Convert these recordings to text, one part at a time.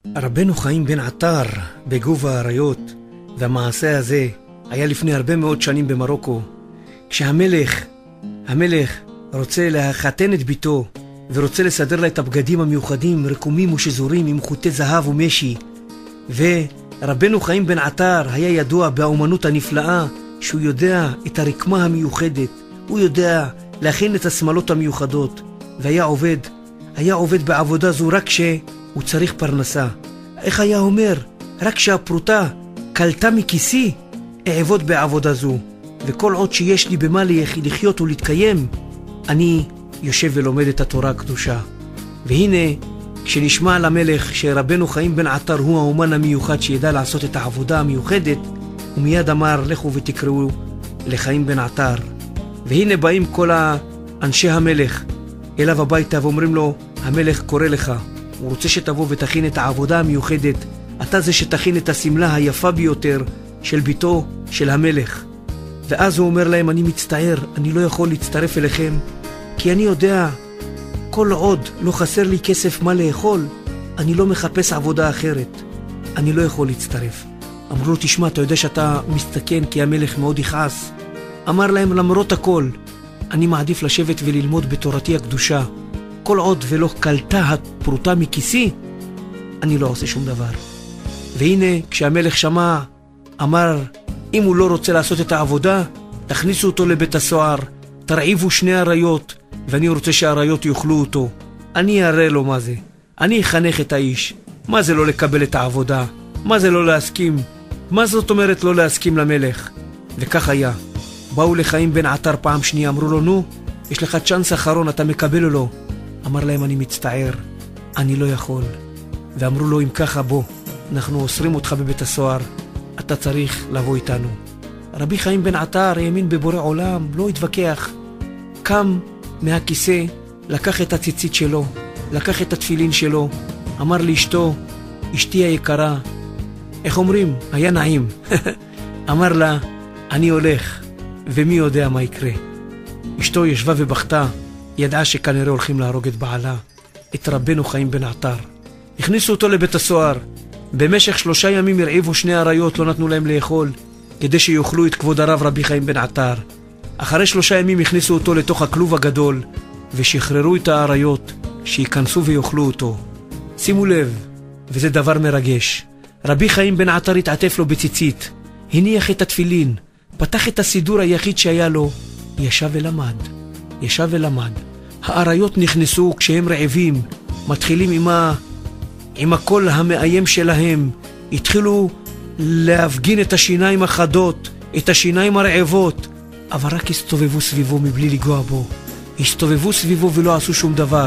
רבנו חיים בן עטר בגובה האריות, והמעשה הזה היה לפני הרבה מאוד שנים במרוקו, כשהמלך רוצה לחתן את ביתו ורוצה לסדר לה את הבגדים המיוחדים, רקומים ושזורים עם חוטי זהב ומשי. ורבנו חיים בן עטר היה ידוע באומנות הנפלאה שהוא יודע את הרקמה המיוחדת, הוא יודע להכין את השמלות המיוחדות, והיה עובד בעבודה זו רק שהוא צריך פרנסה. איך היה אומר? רק שהפרוטה קלטה מכיסי אעבוד בעבודה זו, וכל עוד שיש לי במה לחיות ולהתקיים, אני יושב ולומד את התורה הקדושה. והנה, כשנשמע למלך שרבנו חיים בן עטר הוא האומן המיוחד שידע לעשות את העבודה המיוחדת, הוא מיד אמר, לכו ותקראו לחיים בן עטר. והנה באים כל אנשי המלך אליו הביתה ואומרים לו, המלך קורא לך, הוא רוצה שתבוא ותכין את העבודה המיוחדת, אתה זה שתכין את הסמלה היפה ביותר של ביתו של המלך. ואז הוא אומר להם, אני מצטער, אני לא יכול להצטרף אליכם, כי אני יודע, כל עוד לא חסר לי כסף מה לאכול, אני לא מחפש עבודה אחרת, אני לא יכול להצטרף. אמרו לו, תשמע, אתה יודע שאתה מסתכן, כי המלך מאוד יכעס. אמר להם, למרות הכל, אני מעדיף לשבת וללמוד בתורתי הקדושה. כל עוד ולא קלטה הפרוטה מכיסי, אני לא עושה שום דבר. והנה, כשהמלך שמע, אמר, אם הוא לא רוצה לעשות את העבודה, תכניסו אותו לבית הסוהר, תרעיבו 2 אריות, ואני רוצה שהאריות יאכלו אותו. אני אראה לו מה זה. אני אחנך את האיש. מה זה לא לקבל את העבודה? מה זה לא להסכים? מה זאת אומרת לא להסכים למלך? וכך היה. באו לחיים בן עטר פעם שנייה, אמרו לו, נו, יש לך צ'אנס אחרון, אתה מקבל או לא? אמר להם, אני מצטער, אני לא יכול. ואמרו לו, אם ככה בוא, אנחנו אוסרים אותך בבית הסוהר, אתה צריך לבוא איתנו. רבי חיים בן עטר האמין בבורא עולם, לא התווכח. קם מהכיסא, לקח את הציצית שלו, לקח את התפילין שלו, אמר לאשתו, אשתי היקרה, איך אומרים? היה נעים. אמר לה, אני הולך, ומי יודע מה יקרה. אשתו ישבה ובכתה, ידעה שכנראה הולכים להרוג את בעלה, את רבנו חיים בן עטר. הכניסו אותו לבית הסוהר. במשך 3 ימים הרעיבו 2 אריות, לא נתנו להם לאכול, כדי שיאכלו את כבוד הרב רבי חיים בן עטר. אחרי 3 ימים הכניסו אותו לתוך הכלוב הגדול, ושחררו את האריות שיכנסו ויאכלו אותו. שימו לב, וזה דבר מרגש. רבי חיים בן עטר התעטף לו בציצית, הניח את התפילין, פתח את הסידור היחיד שהיה לו, ישב ולמד. האריות נכנסו כשהם רעבים, מתחילים עם הקול המאיים שלהם, התחילו להפגין את השיניים החדות, את השיניים הרעבות, אבל רק הסתובבו סביבו מבלי לגוע בו. הסתובבו סביבו ולא עשו שום דבר.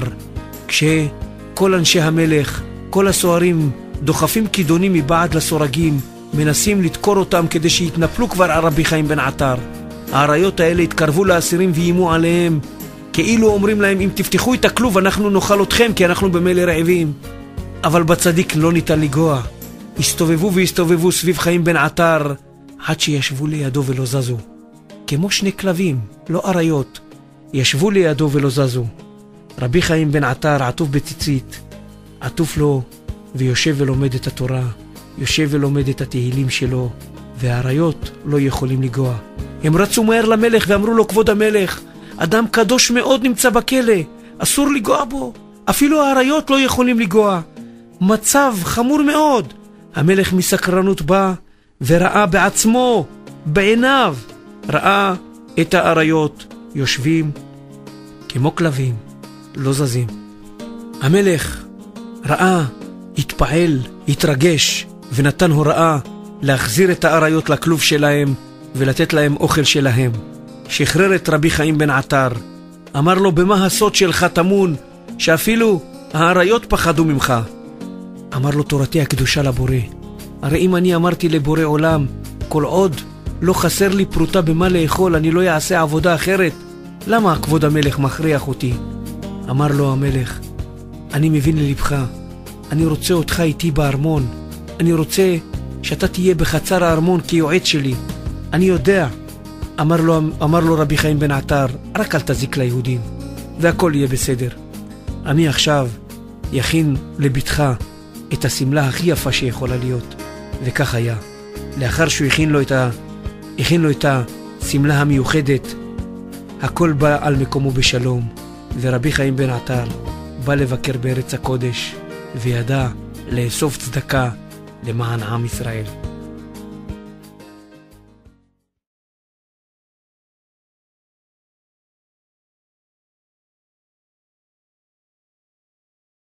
כשכל אנשי המלך, כל הסוהרים, דוחפים כידונים מבעד לסורגים, מנסים לדקור אותם כדי שיתנפלו כבר על רבי חיים בן עטר. האריות האלה התקרבו לאסירים ואיימו עליהם, כאילו אומרים להם, אם תפתחו את הכלוב אנחנו נאכל אתכם, כי אנחנו במילא רעבים. אבל בצדיק לא ניתן לגוע. הסתובבו סביב חיים בן עטר, עד שישבו לידו ולא זזו. כמו 2 כלבים, לא אריות, ישבו לידו ולא זזו. רבי חיים בן עטר עטוף בציצית, עטוף לו ויושב ולומד את התורה, יושב ולומד את התהילים שלו, והאריות לא יכולים לגוע. הם רצו מהר למלך ואמרו לו, כבוד המלך, אדם קדוש מאוד נמצא בכלא, אסור לגוע בו, אפילו האריות לא יכולים לגוע, מצב חמור מאוד. המלך מסקרנות בא וראה בעצמו, בעיניו, ראה את האריות יושבים כמו כלבים, לא זזים. המלך ראה, התפעל, התרגש, ונתן הוראה להחזיר את האריות לכלוב שלהם ולתת להם אוכל שלהם. שחרר את רבי חיים בן עטר, אמר לו, במה הסוד שלך טמון, שאפילו האריות פחדו ממך? אמר לו, תורתי הקדושה לבורא. הרי אם אני אמרתי לבורא עולם, כל עוד לא חסר לי פרוטה במה לאכול, אני לא יעשה עבודה אחרת, למה כבוד המלך מכריח אותי? אמר לו המלך, אני מבין ללבך, אני רוצה אותך איתי בארמון, אני רוצה שאתה תהיה בחצר הארמון כיועץ שלי, אני יודע. אמר לו רבי חיים בן עטר, רק אל תזיק ליהודים והכל יהיה בסדר. אני עכשיו יכין לביתך את הסמלה הכי יפה שיכולה להיות. וכך היה. לאחר שהוא הכין לו את הסמלה המיוחדת, הכל בא על מקומו בשלום, ורבי חיים בן עטר בא לבקר בארץ הקודש, וידע לאסוף צדקה למען עם ישראל.